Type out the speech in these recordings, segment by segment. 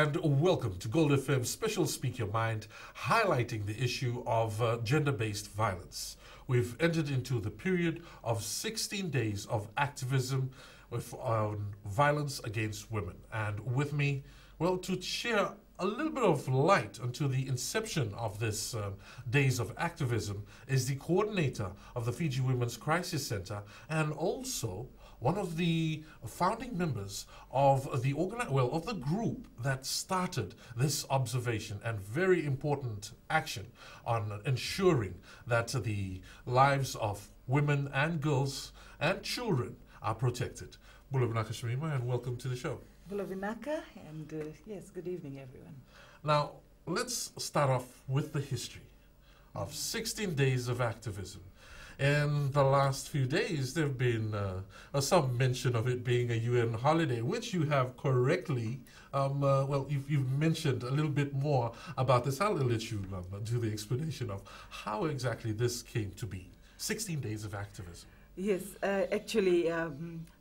and welcome to Gold FM's special Speak Your Mind, highlighting the issue of gender-based violence. We've entered into the period of 16 days of activism with violence against women. And with me, well, to share a little bit of light onto the inception of this days of activism is the coordinator of the Fiji Women's Crisis Center and also one of the founding members of the of the group that started this observation and very important action on ensuring that the lives of women and girls and children are protected. Bulavinaka Sharima, and welcome to the show. Bulavinaka, and yes, good evening, everyone. Now, let's start off with the history of 16 days of activism. In the last few days, there have been some mention of it being a UN holiday, which you have correctly, you've mentioned a little bit more about this. I'll let you do the explanation of how exactly this came to be. 16 days of activism. Yes, actually,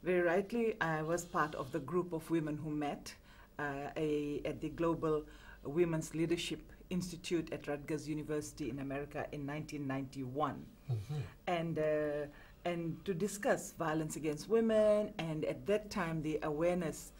very rightly, I was part of the group of women who met at the Global Women's Leadership Institute at Rutgers University in America in 1991. Mm-hmm. And to discuss violence against women, and at that time the awareness,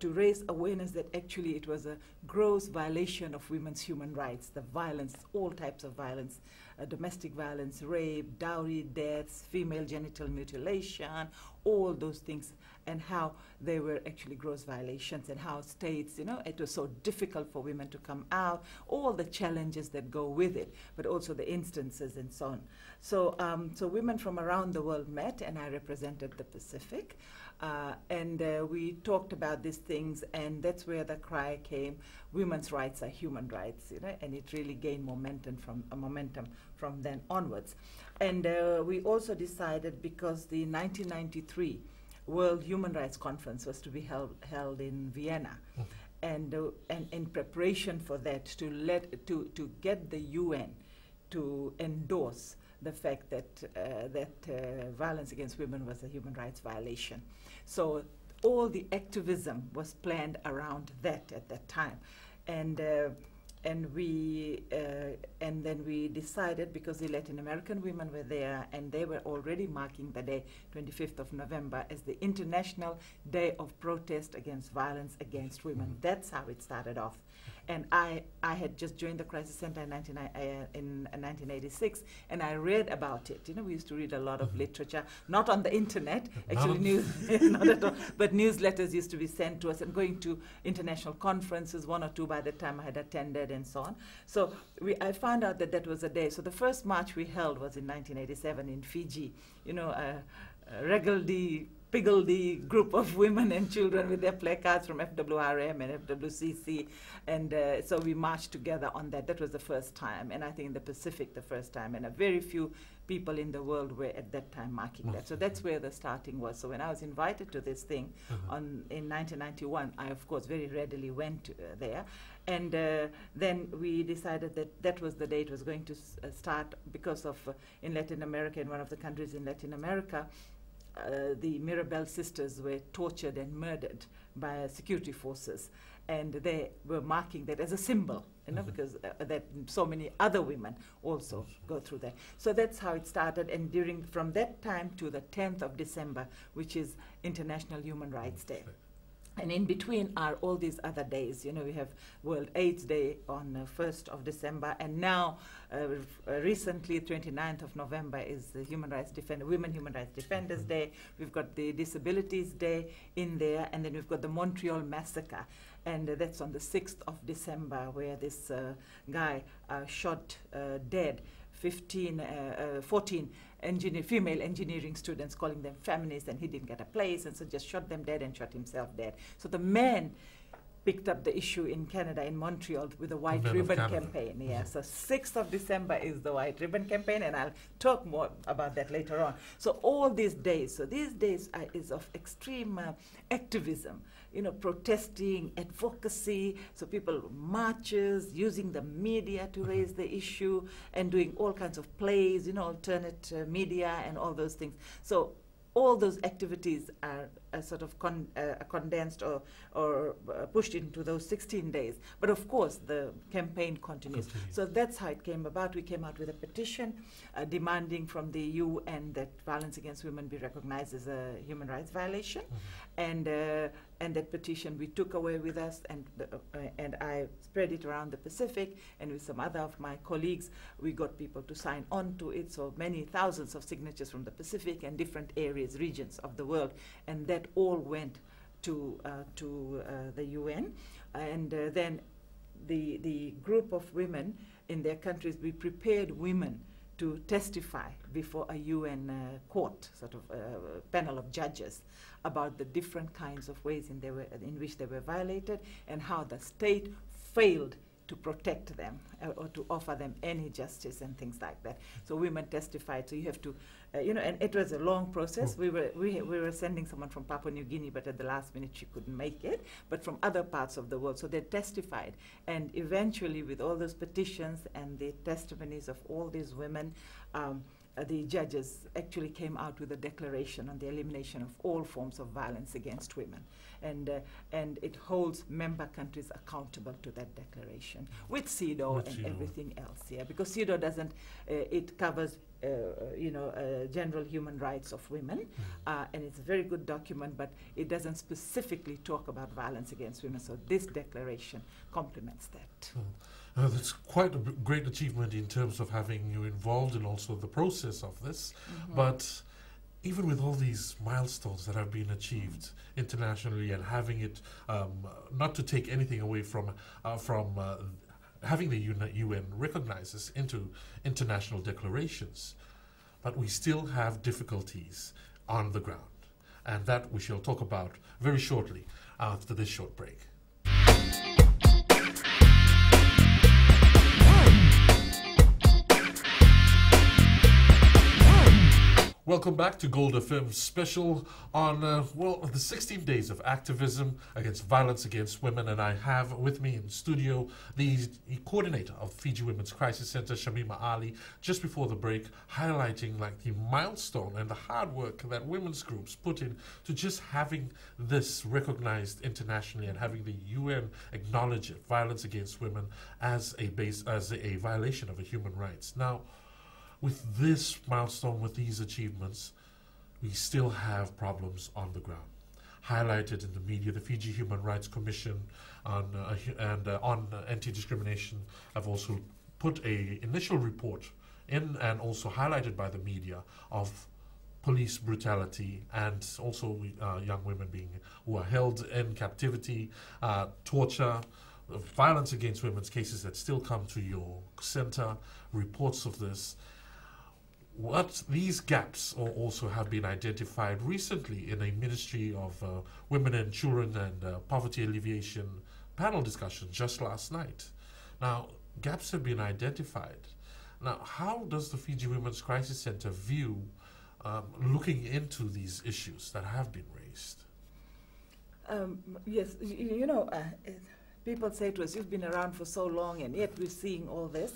to raise awareness that actually it was a gross violation of women's human rights, the violence, all types of violence, domestic violence, rape, dowry, deaths, female genital mutilation, all those things, and how they were actually gross violations, and how states, it was so difficult for women to come out, all the challenges that go with it, but also the instances and so on. So, so women from around the world met, and I represented the Pacific, and we talked about these things, and that's where the cry came, women's rights are human rights, and it really gained momentum from then onwards. And we also decided, because the 1993 World Human Rights Conference was to be held in Vienna, and in preparation for that, to get the UN to endorse the fact that violence against women was a human rights violation. So all the activism was planned around that at that time, and then we decided, because the Latin American women were there, and they were already marking the day, 25th of November, as the International Day of Protest Against Violence Against Women. That's how it started off. And I had just joined the Crisis Center in 1986, and I read about it. We used to read a lot of literature, not on the internet, actually news, not at all, but newsletters used to be sent to us, and going to international conferences, one or two by the time I had attended, and so on. So I found out that that was a day. So the first march we held was in 1987 in Fiji, a higgledy group of women and children with their placards from FWRM and FWCC, and so we marched together on that. That was the first time, and I think in the Pacific the first time, and a very few people in the world were at that time marking that. So that's where the starting was. So when I was invited to this thing in 1991, I of course very readily went there, and then we decided that that was the day it was going to start, because of in Latin America, in one of the countries in Latin America, the Mirabel sisters were tortured and murdered by security forces, and they were marking that as a symbol, because that so many other women also go through that. So that's how it started, and from that time to the 10th of December, which is International Human Rights Day. And in between are all these other days. We have World AIDS Day on 1st of December, and now recently, 29th of November, is the Women Human Rights Defenders Day. We've got the Disabilities Day in there, and then we've got the Montreal Massacre, and that's on the 6th of December, where this guy shot dead 14 female engineering students, calling them feminists, and he didn't get a place, and so just shot them dead and shot himself dead. So the man picked up the issue in Canada, in Montreal, with the White Ribbon Campaign. Yeah, so 6th of December is the White Ribbon Campaign, and I'll talk more about that later on. So all these days, is of extreme activism, protesting, advocacy, so people marches, using the media to raise the issue, and doing all kinds of plays, alternate media and all those things. So all those activities are sort of condensed or pushed into those 16 days. But of course, the campaign continues. So that's how it came about. We came out with a petition demanding from the UN that violence against women be recognized as a human rights violation. And that petition we took away with us, and I spread it around the Pacific, and with some other of my colleagues, we got people to sign on to it. So many thousands of signatures from the Pacific and different areas, regions of the world, and that all went to the UN. And then the group of women in their countries, we prepared women to testify before a UN court, sort of panel of judges, about the different kinds of ways in which they were violated and how the state failed to protect them or to offer them any justice and things like that. So women testified. So you have to, and it was a long process. We were sending someone from Papua New Guinea, but at the last minute she couldn't make it, but from other parts of the world. So they testified. And eventually, with all those petitions and the testimonies of all these women, the judges actually came out with a declaration on the elimination of all forms of violence against women. And it holds member countries accountable to that declaration with CEDAW and everything else, because CEDAW doesn't, it covers general human rights of women, and it's a very good document, but it doesn't specifically talk about violence against women. So this declaration complements that. That's quite a great achievement in terms of having you involved in also the process of this. But even with all these milestones that have been achieved internationally and having it, not to take anything away from having the UN recognize this into international declarations, but we still have difficulties on the ground. And that we shall talk about very shortly after this short break. Welcome back to Gold FM special on, the 16 days of activism against violence against women. And I have with me in studio the coordinator of Fiji Women's Crisis Center, Shamima Ali, just before the break, highlighting like the milestone and the hard work that women's groups put in to just having this recognized internationally and having the UN acknowledge it, violence against women as a violation of human rights. Now, with this milestone, with these achievements, we still have problems on the ground. Highlighted in the media, the Fiji Human Rights Commission on anti-discrimination have also put an initial report in, and also highlighted by the media, of police brutality and also young women who are held in captivity, torture, violence against women's cases that still come to your center, reports of this. What these gaps also have been identified recently in a Ministry of Women and Children and Poverty Alleviation panel discussion just last night. Now, gaps have been identified. Now, how does the Fiji Women's Crisis Center view looking into these issues that have been raised? Yes, people say to us, you've been around for so long and yet we're seeing all this.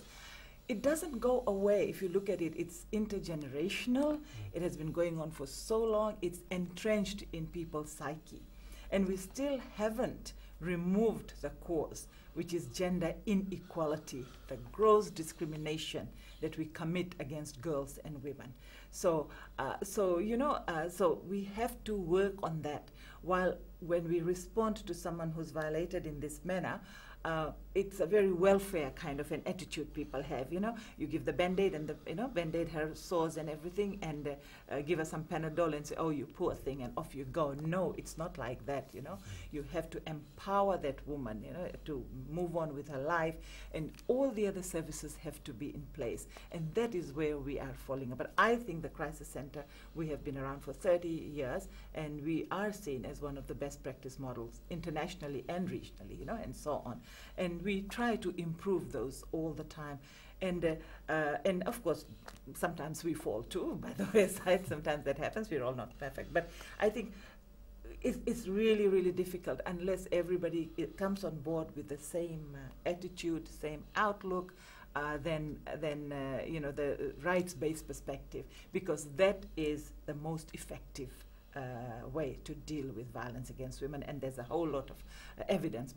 It doesn't go away. If you look at it, it's intergenerational. It has been going on for so long. It's entrenched in people's psyche. And we still haven't removed the cause, which is gender inequality, the gross discrimination that we commit against girls and women. So we have to work on that. While when we respond to someone who's violated in this manner, it's a very welfare kind of an attitude people have. You give the Band-Aid and Band-Aid her sores and everything, and give her some Panadol and say, oh, you poor thing, and off you go. No, it's not like that. You have to empower that woman, to move on with her life, and all the other services have to be in place. And that is where we are falling. But I think the Crisis Center, we have been around for 30 years, and we are seen as one of the best practice models internationally and regionally, and so on. And we try to improve those all the time. And of course, sometimes we fall too, by the wayside. Sometimes that happens. We're all not perfect. But I think it's really, really difficult unless everybody comes on board with the same attitude, same outlook, then the rights-based perspective, because that is the most effective way to deal with violence against women, and there's a whole lot of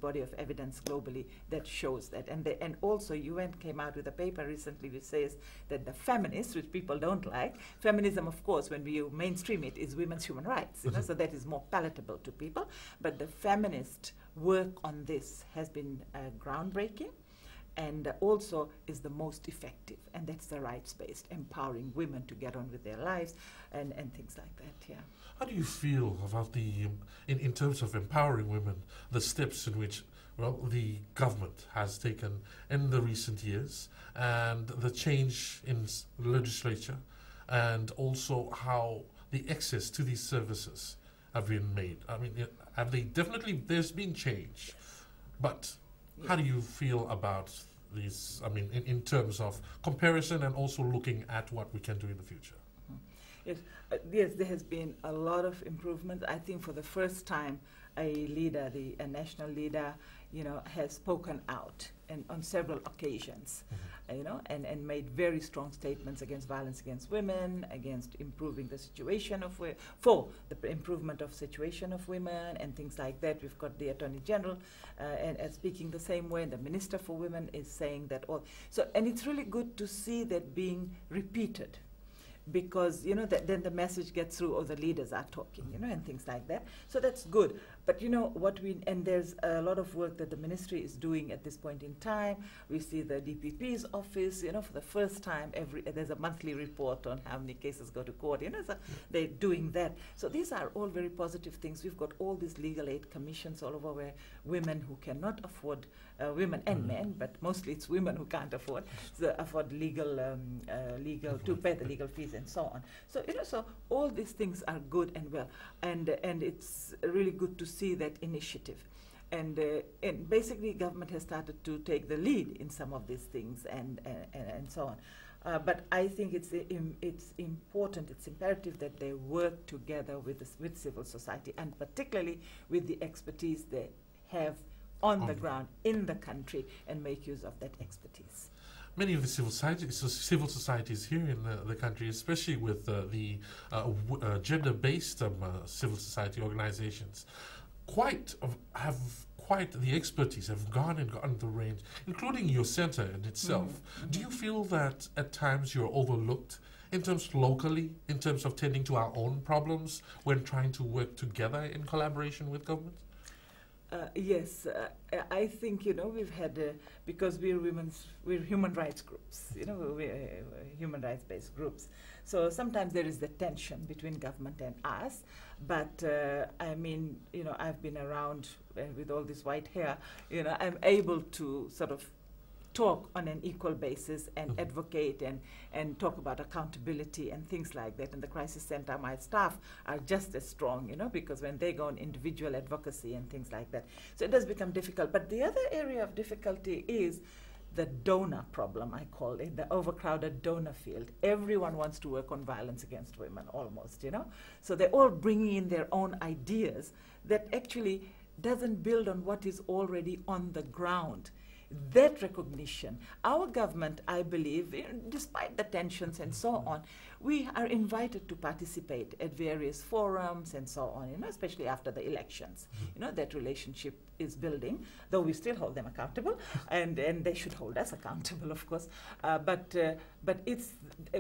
body of evidence globally that shows that. And also UN came out with a paper recently which says that the feminists, which people don't like, feminism, of course, when we mainstream it, is women's human rights, you know, so that is more palatable to people. But the feminist work on this has been groundbreaking, and also is the most effective, and that's the rights-based, empowering women to get on with their lives and things like that, yeah. How do you feel about in terms of empowering women, the steps in which, well, the government has taken in the recent years, and the change in legislature, and also how the access to these services have been made? I mean, have they definitely, there's been change, but how do you feel about these, I mean, in terms of comparison and also looking at what we can do in the future? Yes, there has been a lot of improvement. I think for the first time, a national leader, you know, has spoken out and on several occasions, you know, and made very strong statements against violence against women, against improving the situation of for the improvement of situation of women and things like that. We've got the Attorney General and speaking the same way. The Minister for Women is saying that all. So, and it's really good to see that being repeated, because, you know, then the message gets through, or the leaders are talking, you know, and things like that. So that's good. But, you know, and there's a lot of work that the ministry is doing at this point in time. We see the DPP's office, you know, for the first time, there's a monthly report on how many cases go to court, you know, so they're doing that. So these are all very positive things. We've got all these legal aid commissions all over where women who cannot afford, women and men, but mostly it's women who can't afford legal to pay the legal fees and so on. So, you know, so all these things are good and well, and it's really good to see that initiative. And basically government has started to take the lead in some of these things and so on. But I think it's important, it's imperative that they work together with civil society, and particularly with the expertise they have on the ground in the country, and make use of that expertise. Many of the civil societies here in the country, especially with the gender-based civil society organizations, have quite the expertise, have gotten the range, including your center in itself. Do you feel that at times you're overlooked in terms locally, in terms of tending to our own problems when trying to work together in collaboration with government? Yes, I think, you know, we've had, because we're human rights groups, you know, we're human rights-based groups. So sometimes there is the tension between government and us, but I mean, you know, I've been around with all this white hair, you know, I'm able to sort of talk on an equal basis and advocate and talk about accountability and things like that. In the crisis center, my staff are just as strong, you know, because when they go on individual advocacy and things like that. So it does become difficult. But the other area of difficulty is the donor problem, I call it, the overcrowded donor field. Everyone wants to work on violence against women, almost, you know. So they're all bringing in their own ideas that actually doesn't build on what is already on the ground. That recognition, our government, I believe, despite the tensions and so on, we are invited to participate at various forums and so on, you know, especially after the elections. You know, that relationship is building, though we still hold them accountable, and they should hold us accountable, of course. But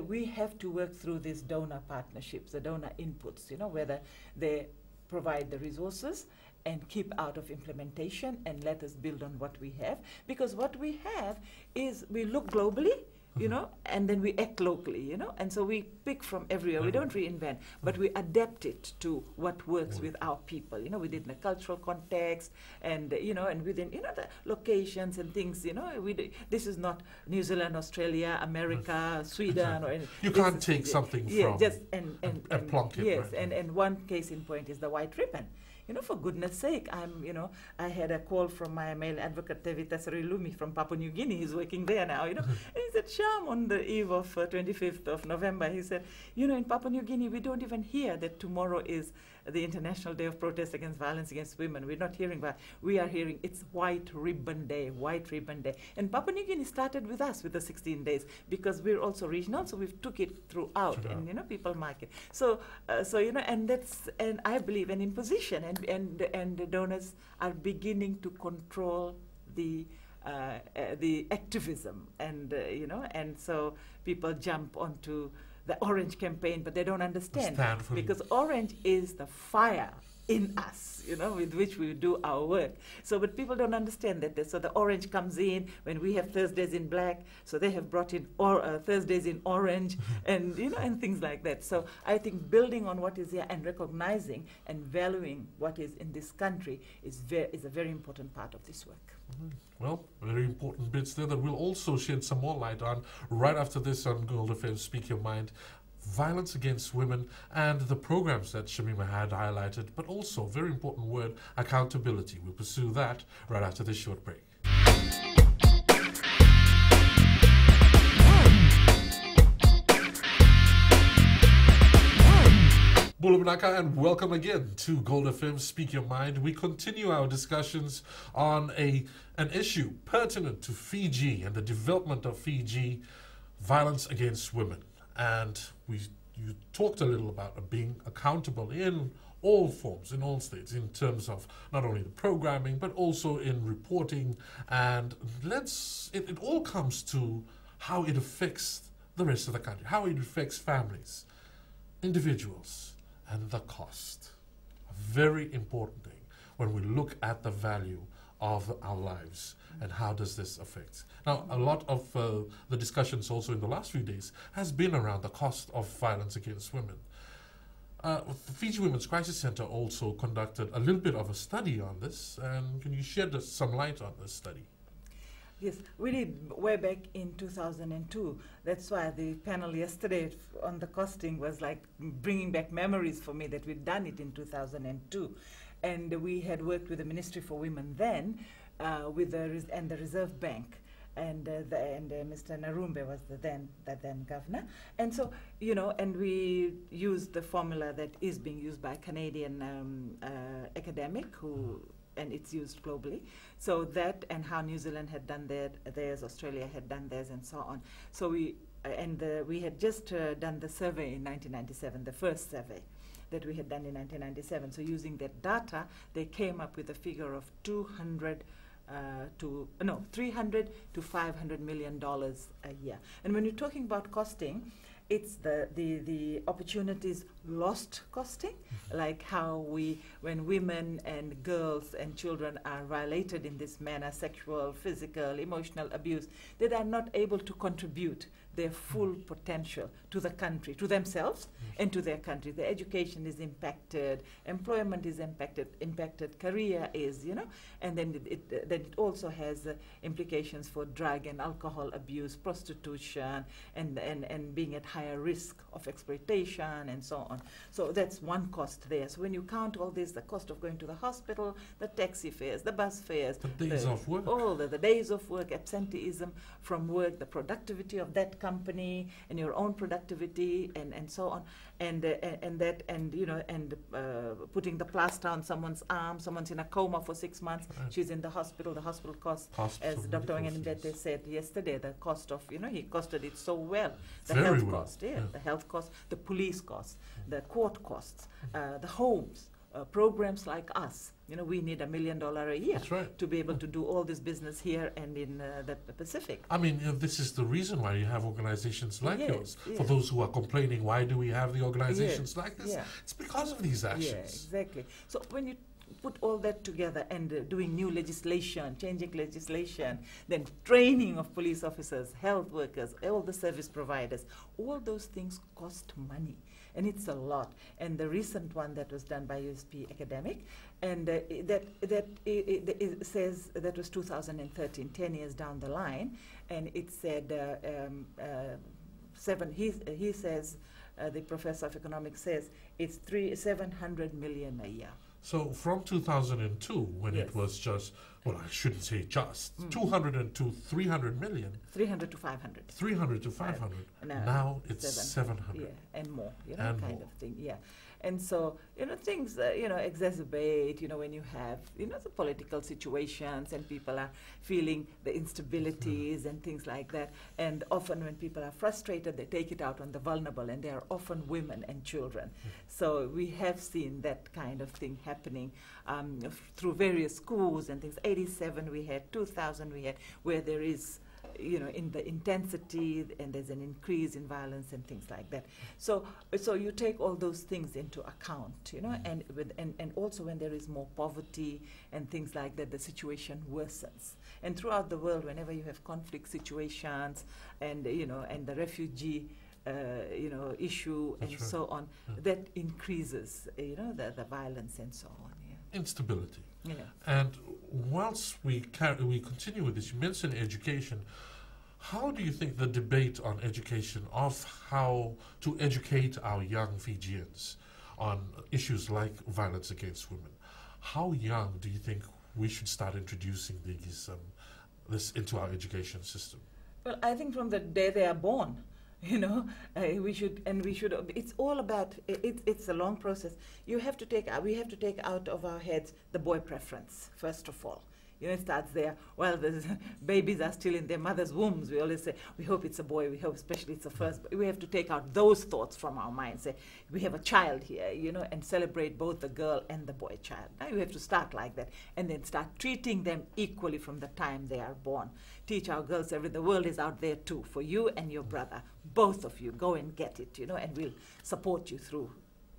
we have to work through these donor partnerships, the donor inputs, you know, whether they provide the resources and keep out of implementation and let us build on what we have. Because what we have is we look globally, you know, and then we act locally, you know, and so we pick from everywhere. We don't reinvent, but we adapt it to what works with our people, you know, within the cultural context and, you know, and within, you know, the locations and things, you know. This is not New Zealand, Australia, America, Sweden, or anything. You can't take something from just and plonk it. Yes, right? and one case in point is the white ribbon. for goodness sake, I had a call from my male advocate, Tevita Srilumi from Papua New Guinea. He's working there now, And he said, Sham, on the eve of 25th of November, he said, in Papua New Guinea, we don't even hear that tomorrow is the International Day of Protest Against Violence Against Women. We're not hearing that. We are hearing it's White Ribbon Day, White Ribbon Day. And Papua New Guinea started with us with the 16 days because we're also regional, so we've took it throughout, and people mark it. So and that's, and I believe an imposition, and the donors are beginning to control the activism, and and so people jump onto the Orange campaign, but they don't understand because Orange is the fire in us, with which we do our work. So, but people don't understand that. So the Orange comes in when we have Thursdays in black, so they have brought in Thursdays in orange, and and things like that. So I think building on what is here and recognizing and valuing what is in this country is a very important part of this work. Well, very important bits there that we'll also shed some more light on right after this on Gold FM Speak Your Mind. Violence against women and the programs that Shamima had highlighted, but also, very important word, accountability. We'll pursue that right after this short break. Bulabanaka, and welcome again to Gold FM Speak Your Mind. We continue our discussions on an issue pertinent to Fiji and the development of Fiji, violence against women. And you talked a little about being accountable in all forms, in all states, in terms of not only the programming, but also in reporting. And it all comes to how it affects the rest of the country, how it affects families, individuals, and the cost. A very important thing when we look at the value of our lives and how does this affect. Now, a lot of the discussions also in the last few days has been around the cost of violence against women. The Fiji Women's Crisis Center also conducted a little bit of a study on this, and can you shed some light on this study? Yes, we did way back in 2002. That's why the panel yesterday on the costing was like bringing back memories for me that we'd done it in 2002. And we had worked with the Ministry for Women then, with the Reserve Bank, and Mr. Narumbe was the then governor. And so, and we used the formula that is being used by a Canadian academic and it's used globally. So that, and how New Zealand had done theirs, Australia had done theirs, and so on. So we had just done the survey in 1997, the first survey that we had done in 1997. So using that data, they came up with a figure of $300 to $500 million a year. And when you're talking about costing, it's the opportunities lost costing, like how when women and girls and children are violated in this manner, sexual, physical, emotional abuse, they are not able to contribute their full potential to the country, to themselves and to their country. Their education is impacted, employment is impacted, career is, and then it also has implications for drug and alcohol abuse, prostitution, and being at higher risk of exploitation and so on. So that's one cost there. So when you count all this, the cost of going to the hospital, the taxi fares, the bus fares, the days off work, all the days of work, absenteeism from work, the productivity of that company and your own productivity, and so on, and putting the plaster on someone's arm, someone's in a coma for 6 months, she's in the hospital cost, as Dr. Wanganimbete said yesterday, the cost of, he costed it so well, the health cost, the health cost, the police cost, the court costs, the homes, programs like us. We need $1 million a year to be able to do all this business here and in the Pacific. I mean, this is the reason why you have organizations like yours. For those who are complaining, why do we have the organizations like this? It's because of these actions. Yeah, exactly. So when you put all that together and doing new legislation, changing legislation, then training of police officers, health workers, all the service providers, all those things cost money. And it's a lot. And the recent one that was done by USP Academic, and it says that was 2013, 10 years down the line, and it said he says, the professor of economics says, it's $700 million a year. So from 2002, when Yes. it was just, well, I shouldn't say just, 202, 300 million, 300 to 500. 300 to 500. No, Now it's 700. Yeah, and more, you know, And kind more. of thing, yeah. And so, you know, things, you know, exacerbate, you know, when you have, you know, the political situations and people are feeling the instabilities and things like that. And often when people are frustrated, they take it out on the vulnerable, and they are often women and children. So we have seen that kind of thing happening through various schools and things. 87 we had, 2000 we had, where there is, you know, in the intensity, and there's an increase in violence and things like that. So you take all those things into account, you know, and also when there is more poverty and things like that, the situation worsens. And throughout the world, whenever you have conflict situations, and you know, and the refugee you know, issue, That's and right. so on, Yeah. that increases, you know, the violence and so on. Instability. Yeah. And whilst we continue with this, you mentioned education. How do you think the debate on education, of how to educate our young Fijians on issues like violence against women, how young do you think we should start introducing this into our education system? Well, I think from the day they are born, you know, we should. It's all about. It's a long process. We have to take out of our heads the boy preference first of all. You know, it starts there. While the babies are still in their mother's wombs, we always say, we hope it's a boy, we hope especially it's a first. We have to take out those thoughts from our minds. Say, we have a child here, you know, and celebrate both the girl and the boy child. Now you have to start like that, and then start treating them equally from the time they are born. Teach our girls the world is out there too, for you and your brother. Both of you, go and get it, you know, and we'll support you through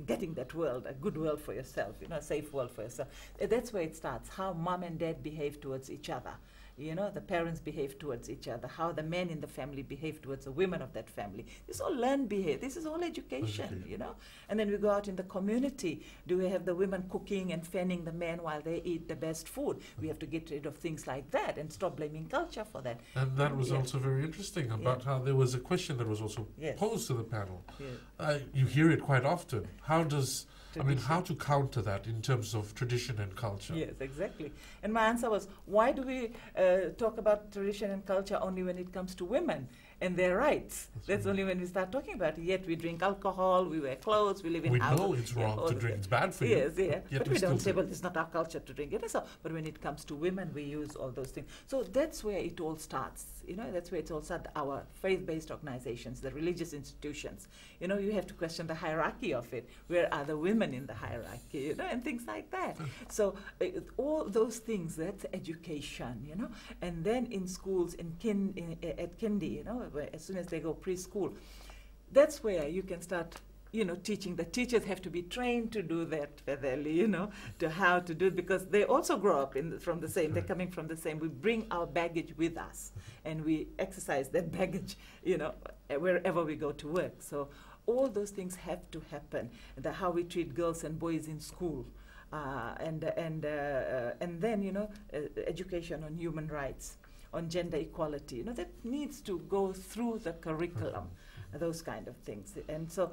getting that world, a good world for yourself, you know, a safe world for yourself. That's where it starts, how mom and dad behave towards each other. You know, the parents behave towards each other, how the men in the family behave towards the women of that family. This is all learned behavior. This is all education, you know. And then we go out in the community. Do we have the women cooking and fanning the men while they eat the best food? We have to get rid of things like that and stop blaming culture for that. And that was also very interesting about how there was a question that was also posed to the panel. You hear it quite often. How to counter that in terms of tradition and culture? Yes, exactly. And my answer was, why do we talk about tradition and culture only when it comes to women and their rights? That's only when we start talking about it. Yet we drink alcohol, we wear clothes, we live in houses. We know it's wrong to drink. It's bad for you. Yes, yeah. Yet But we don't say, do. well, it's not our culture to drink. But when it comes to women, we use all those things. So that's where it all starts. You know, that's where it all starts. Our faith-based organizations, the religious institutions. You know, you have to question the hierarchy of it. Where are the women in the hierarchy? You know, and things like that. So all those things, that's education, you know. And then in schools, at kindy, you know, as soon as they go preschool, that's where you can start, you know, teaching. The teachers have to be trained to do that, you know, to how to do it, because they also grow up from the same, they're coming from the same. We bring our baggage with us, and we exercise that baggage, you know, wherever we go to work. So all those things have to happen. How we treat girls and boys in school. And then, you know, education on human rights, on gender equality, you know, that needs to go through the curriculum, those kind of things. And so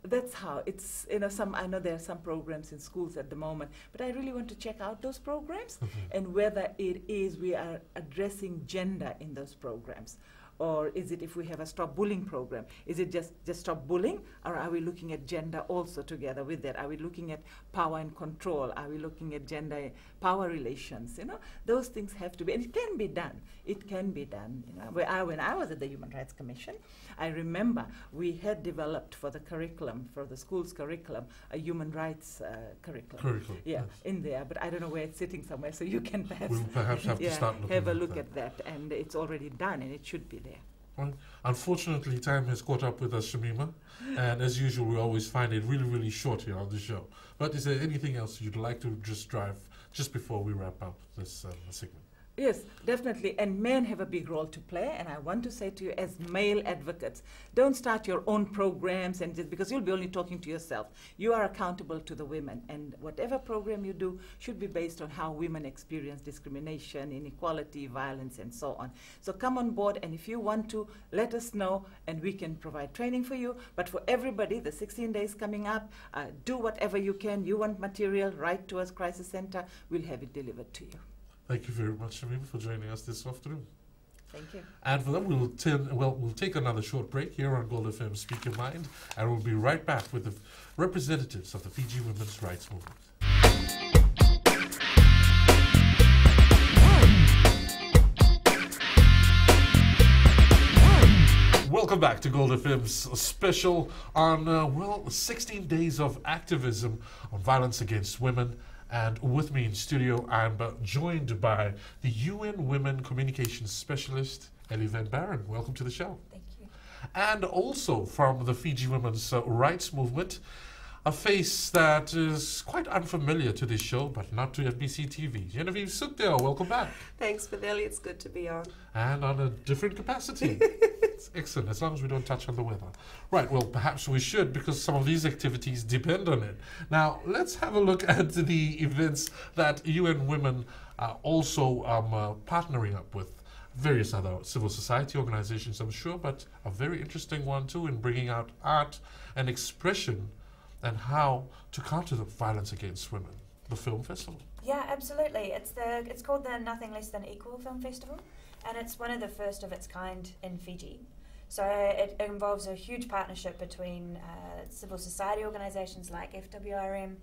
that's how it's, you know, I know there are some programs in schools at the moment, but I really want to check out those programs and whether it is we are addressing gender in those programs. Or is it, if we have a stop bullying program, is it just stop bullying, or are we looking at gender also together with that? Are we looking at power and control? Are we looking at gender power relations? You know, those things have to be, and it can be done. It can be done. You know, when I was at the Human Rights Commission, I remember we had developed for the curriculum, for the school's curriculum, a human rights curriculum. Yeah, yes. In there, but I don't know where it's sitting somewhere, so you can perhaps, we'll perhaps have to start looking have a look at that, and it's already done, and it should be there. Well, unfortunately, time has caught up with us, Shamima, and as usual, we always find it really, really short here on the show. But is there anything else you'd like to just drive just before we wrap up this segment? Yes, definitely. And men have a big role to play. And I want to say to you, as male advocates, don't start your own programs and just because you'll be only talking to yourself. You are accountable to the women. And whatever program you do should be based on how women experience discrimination, inequality, violence, and so on. So come on board. And if you want to, let us know and we can provide training for you. But for everybody, the 16 days coming up, do whatever you can. You want material, write to us, Crisis Center. We'll have it delivered to you. Thank you very much, Shamim, for joining us this afternoon. Thank you. And for that, we'll take another short break here on Gold FM Speak Your Mind, and we'll be right back with the representatives of the Fiji Women's Rights Movement. Welcome back to Gold FM's special on, 16 days of activism on violence against women. And with me in studio, I'm joined by the UN Women Communications Specialist, Ellie Van Baron. Welcome to the show. Thank you. And also from the Fiji Women's Rights Movement, a face that is quite unfamiliar to this show, but not to FBC TV. Genevieve Sukdale, welcome back. Thanks, Fideli. It's good to be on. And on a different capacity. It's excellent, as long as we don't touch on the weather. Right, well, perhaps we should, because some of these activities depend on it. Now, let's have a look at the events that UN Women are also partnering up with various other civil society organizations, I'm sure, but a very interesting one, too, in bringing out art and expression and how to counter the violence against women, the film festival. Yeah, absolutely. It's called the Nothing Less Than Equal Film Festival, and it's one of the first of its kind in Fiji. So it involves a huge partnership between civil society organisations like FWRM,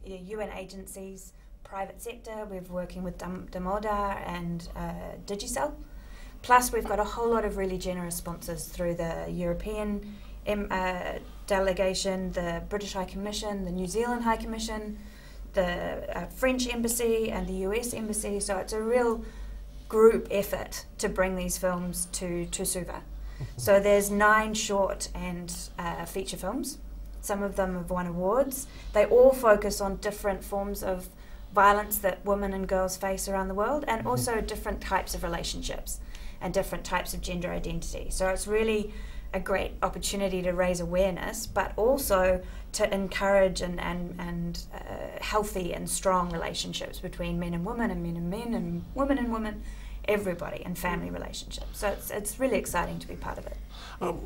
UN agencies, private sector. We're working with Damoda and Digicel. Plus, we've got a whole lot of really generous sponsors through the European delegation, the British High Commission, the New Zealand High Commission, the French Embassy and the US Embassy. So it's a real group effort to bring these films to Suva. So there's 9 short and feature films. Some of them have won awards. They all focus on different forms of violence that women and girls face around the world, and also different types of relationships and different types of gender identity. So it's really a great opportunity to raise awareness, but also to encourage and healthy and strong relationships between men and women and women, everybody, and family relationships. So it's really exciting to be part of it.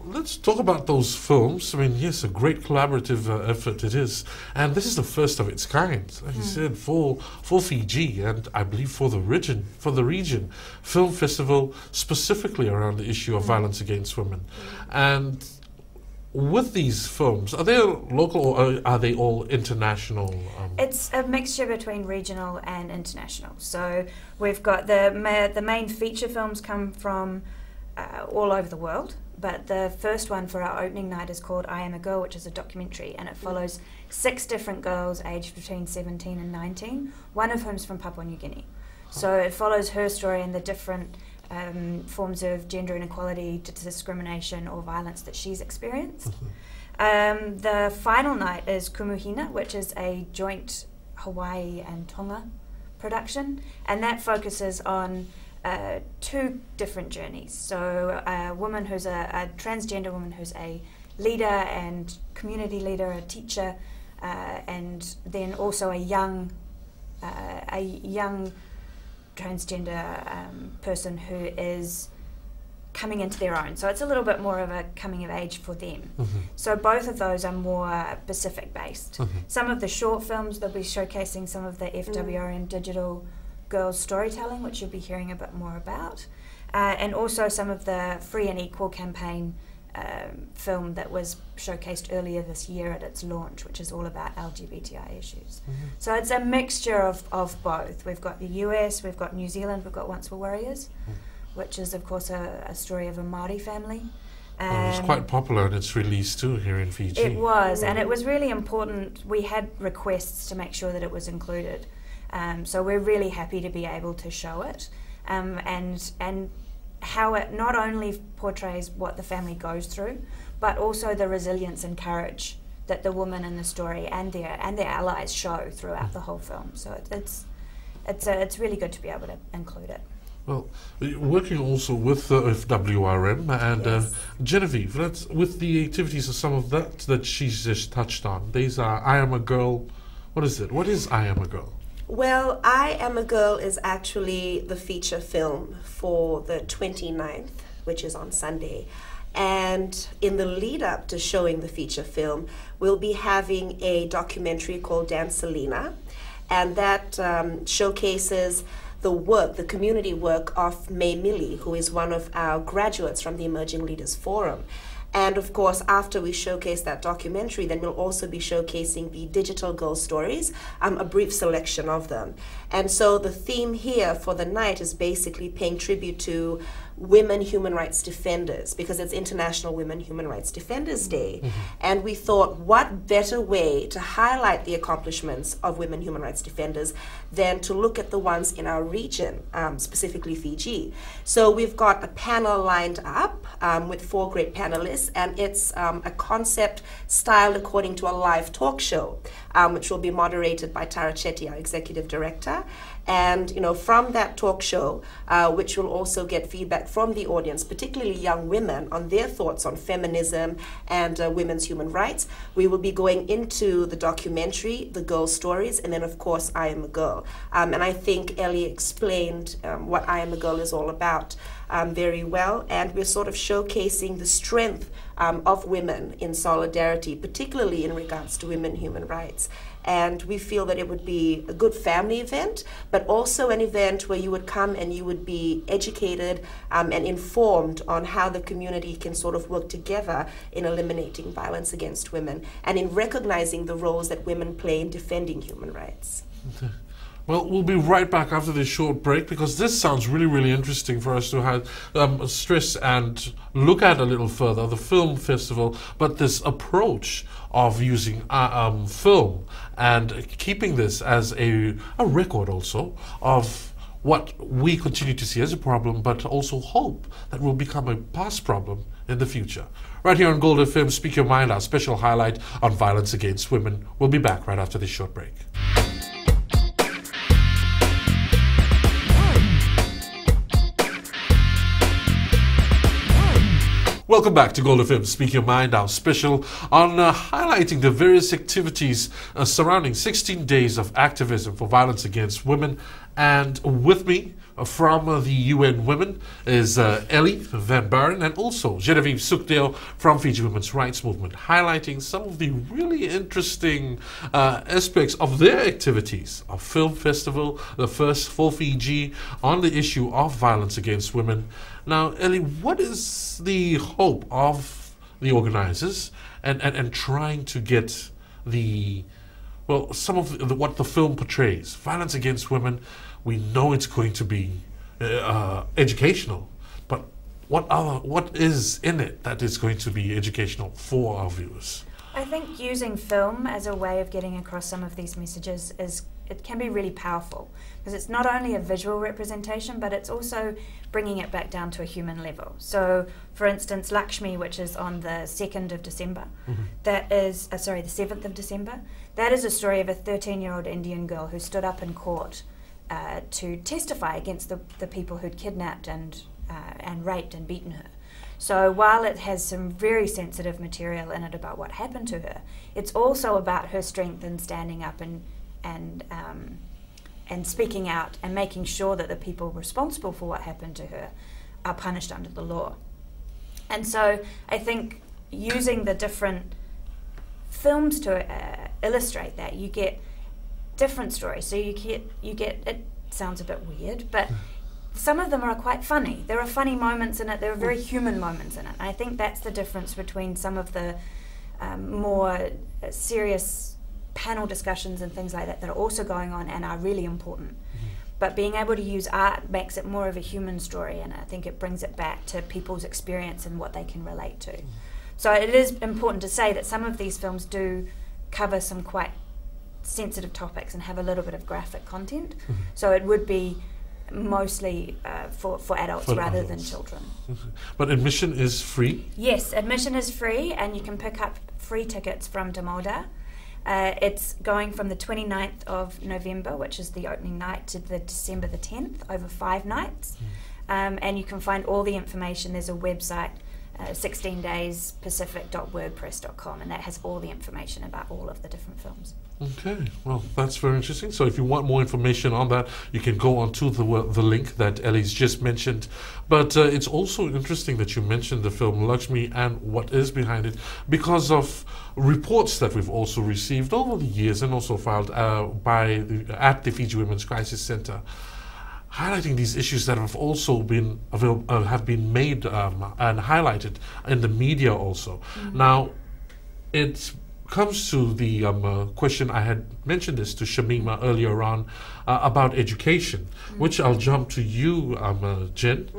Let's talk about those films. I mean, yes, a great collaborative effort it is, and this is the first of its kind, like you said, for Fiji, and I believe for the region, film festival specifically around the issue of violence against women. And with these films, are they local or are they all international? It's a mixture between regional and international. So we've got the main feature films come from all over the world. But the first one for our opening night is called I Am a Girl, which is a documentary, and it follows 6 different girls aged between 17 and 19, one of whom's from Papua New Guinea. So it follows her story and the different forms of gender inequality, discrimination or violence that she's experienced. The final night is Kumuhina, which is a joint Hawaii and Tonga production, and that focuses on 2 different journeys. So a woman who's a transgender woman who's a leader and community leader, a teacher, and then also a young transgender person who is coming into their own. So it's a little bit more of a coming of age for them. So both of those are more Pacific based. Some of the short films, they'll be showcasing some of the FWRM digital girls storytelling, which you'll be hearing a bit more about, and also some of the Free and Equal campaign film that was showcased earlier this year at its launch, which is all about LGBTI issues. So it's a mixture of both. We've got the US, we've got New Zealand, we've got Once Were Warriors, which is of course a story of a Māori family. It was quite popular in its release too here in Fiji. It was, and it was really important. We had requests to make sure that it was included. So we're really happy to be able to show it, and how it not only portrays what the family goes through, but also the resilience and courage that the woman in the story and their allies show throughout the whole film. So it's really good to be able to include it. Well, working also with FWRM and Yes. Genevieve, that's with the activities of some of that she's just touched on. These are I Am a Girl. What is it? What is I Am a Girl? Well, I Am a Girl is actually the feature film for the 29th, which is on Sunday. And in the lead up to showing the feature film, we'll be having a documentary called Dance Selena, and that showcases the work, the community work of May Millie, who is one of our graduates from the Emerging Leaders Forum. And of course, after we showcase that documentary, then we'll also be showcasing the digital girl stories, a brief selection of them. And so the theme here for the night is basically paying tribute to women human rights defenders, because it's International Women Human Rights Defenders Day. And we thought, what better way to highlight the accomplishments of women human rights defenders than to look at the ones in our region, specifically Fiji. So we've got a panel lined up with 4 great panelists, and it's a concept styled according to a live talk show, which will be moderated by Tara Chetty, our executive director. And from that talk show, which will also get feedback from the audience, particularly young women, on their thoughts on feminism and women's human rights, we will be going into the documentary, the girl stories, and then of course I Am a Girl. And I think Ellie explained what I Am a Girl is all about very well, and we're sort of showcasing the strength of women in solidarity, particularly in regards to women human rights. And we feel that it would be a good family event, but also an event where you would come and you would be educated and informed on how the community can sort of work together in eliminating violence against women and in recognizing the roles that women play in defending human rights. Well, we'll be right back after this short break, because this sounds really, really interesting for us to have stress and look at a little further, the film festival, but this approach of using film and keeping this as a record also of what we continue to see as a problem, but also hope that will become a past problem in the future. Right here on Gold FM, Speak Your Mind, our special highlight on violence against women. We'll be back right after this short break. Welcome back to Gold FM, Speak Your Mind, our special on highlighting the various activities surrounding 16 days of activism for violence against women. And with me from the UN Women is Ellie Van Buren and also Genevieve Sookdale from Fiji Women's Rights Movement, highlighting some of the really interesting aspects of their activities, a film festival, the first for Fiji, on the issue of violence against women. Now, Ellie, what is the hope of the organizers and trying to get some of what the film portrays? Violence against women, we know it's going to be educational, but what is in it that is going to be educational for our viewers? I think using film as a way of getting across some of these messages it can be really powerful, because it's not only a visual representation, but it's also bringing it back down to a human level. So, for instance, Lakshmi, which is on the 2nd of December, that is, the 7th of December, that is a story of a 13-year-old Indian girl who stood up in court to testify against the people who'd kidnapped and raped and beaten her. So while it has some very sensitive material in it about what happened to her, it's also about her strength in standing up and speaking out and making sure that the people responsible for what happened to her are punished under the law. And so I think using the different films to illustrate that, you get different stories. So you get it sounds a bit weird, but some of them are quite funny. There are funny moments in it. There are very human moments in it. And I think that's the difference between some of the more serious panel discussions and things like that are also going on and are really important. But being able to use art makes it more of a human story, and I think it brings it back to people's experience and what they can relate to. So it is important to say that some of these films do cover some quite sensitive topics and have a little bit of graphic content. So it would be mostly for adults rather than children. But admission is free? Yes, admission is free, and you can pick up free tickets from Demolda. It's going from the 29th of November, which is the opening night, to the December the 10th, over 5 nights. And you can find all the information. There's a website, 16dayspacific.wordpress.com, and that has all the information about all of the different films. Okay, well, that's very interesting. So if you want more information on that, you can go on to the link that Ellie's just mentioned. But it's also interesting that you mentioned the film Lakshmi and what is behind it, because of reports that we've also received over the years and also filed at the Fiji Women's Crisis Center, highlighting these issues that have also been made and highlighted in the media also. Now, it comes to the question, I had mentioned this to Shamima earlier on, about education, which I'll jump to you, Jen,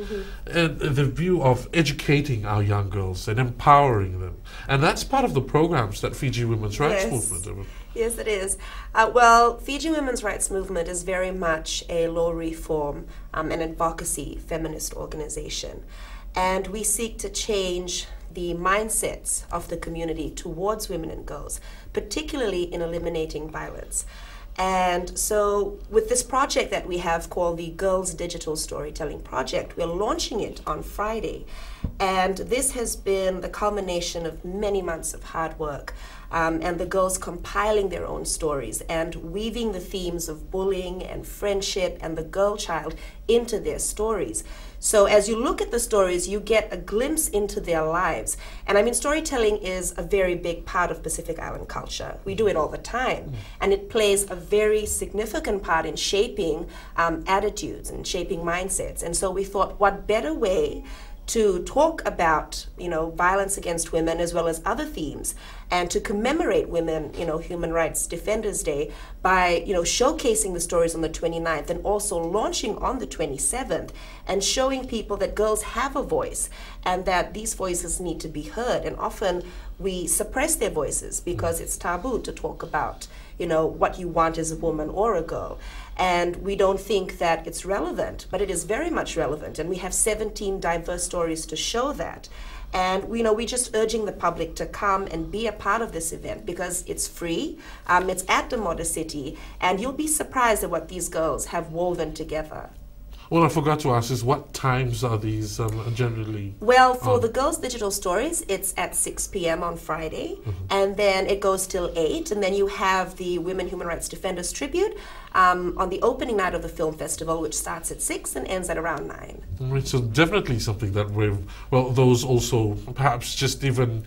and the view of educating our young girls and empowering them. And that's part of the programs that Fiji Women's Rights Movement. Yes, it is. Well, Fiji Women's Rights Movement is very much a law reform and advocacy feminist organization. And we seek to change the mindsets of the community towards women and girls, particularly in eliminating violence. And so with this project that we have called the Girls Digital Storytelling Project, we're launching it on Friday. And this has been the culmination of many months of hard work, and the girls compiling their own stories and weaving the themes of bullying and friendship and the girl child into their stories. So as you look at the stories, you get a glimpse into their lives. And I mean, storytelling is a very big part of Pacific Island culture. We do it all the time. And it plays a very significant part in shaping attitudes and shaping mindsets. And so we thought, what better way to talk about, violence against women as well as other themes, and to commemorate Women, Human Rights Defenders Day by, showcasing the stories on the 29th and also launching on the 27th and showing people that girls have a voice and that these voices need to be heard. And often we suppress their voices because it's taboo to talk about, what you want as a woman or a girl. And we don't think that it's relevant, but it is very much relevant. And we have 17 diverse stories to show that. And we're just urging the public to come and be a part of this event because it's free. It's at the Motor City, and you'll be surprised at what these girls have woven together. Well, I forgot to ask is what times are these generally? Well, for the Girls Digital Stories, it's at 6 p.m. on Friday, and then it goes till 8, and then you have the Women Human Rights Defenders Tribute on the opening night of the film festival, which starts at 6 and ends at around 9. Right, so definitely something that those also perhaps just even,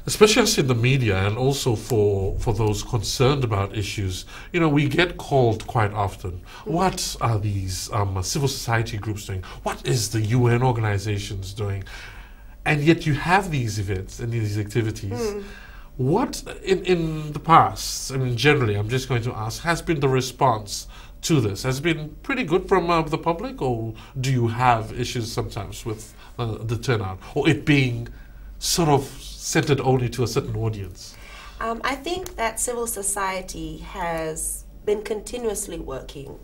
especially us in the media and also for those concerned about issues, we get called quite often. What are these civil society groups doing? What is the UN organizations doing? And yet you have these events and these activities. What, in the past, generally, I'm just going to ask, has been the response to this? Has it been pretty good from the public, or do you have issues sometimes with the turnout, or it being sort of centered only to a certain audience? I think that civil society has been continuously working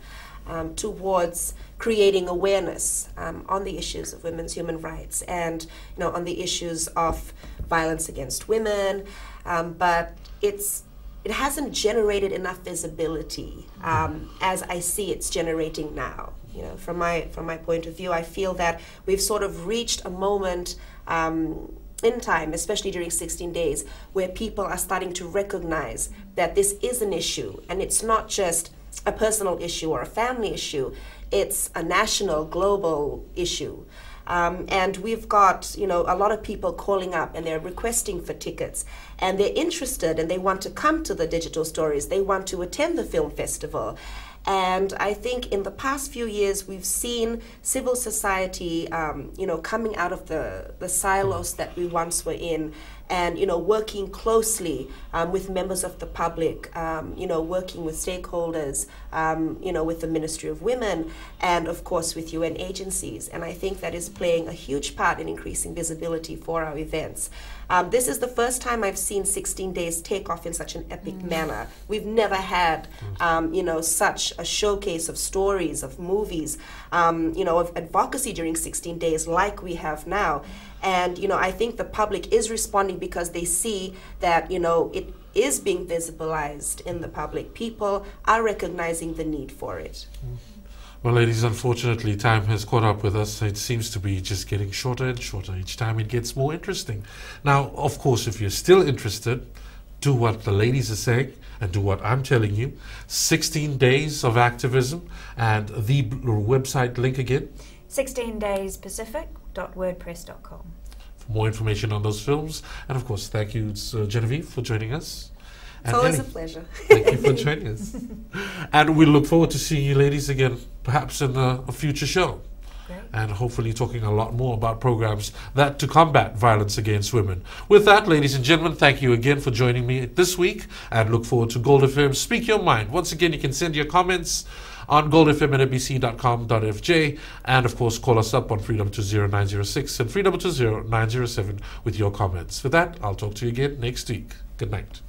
towards creating awareness on the issues of women's human rights and on the issues of violence against women, but it hasn't generated enough visibility as I see it's generating now. From my point of view, I feel that we've sort of reached a moment in time, especially during 16 days, where people are starting to recognize that this is an issue, and it's not just a personal issue or a family issue, it's a national, global issue. And we've got, a lot of people calling up and they're requesting for tickets, and they're interested and they want to come to the digital stories, they want to attend the film festival. And I think in the past few years, we've seen civil society, coming out of the silos that we once were in, and working closely with members of the public, working with stakeholders, with the Ministry of Women, and of course with UN agencies. And I think that is playing a huge part in increasing visibility for our events. This is the first time I've seen 16 Days take off in such an epic manner. We've never had, such a showcase of stories, of movies, of advocacy during 16 Days like we have now. And, I think the public is responding because they see that, it is being visibilized in the public. People are recognizing the need for it. Well, ladies, unfortunately, time has caught up with us. It seems to be just getting shorter and shorter. Each time it gets more interesting. Now, of course, if you're still interested, do what the ladies are saying and do what I'm telling you. 16 days of activism, and the website link again? 16dayspacific.wordpress.com. For more information on those films. And of course, thank you, Genevieve, for joining us. It's always a pleasure. Thank you for joining us. And we look forward to seeing you ladies again, perhaps in a future show. Great. And hopefully talking a lot more about programs that to combat violence against women. With that, ladies and gentlemen, thank you again for joining me this week, and look forward to Gold FM Speak Your Mind. Once again, you can send your comments on goldfm@mbc.com.fj, and of course call us up on 3220906 and 3220907 with your comments. With that, I'll talk to you again next week. Good night.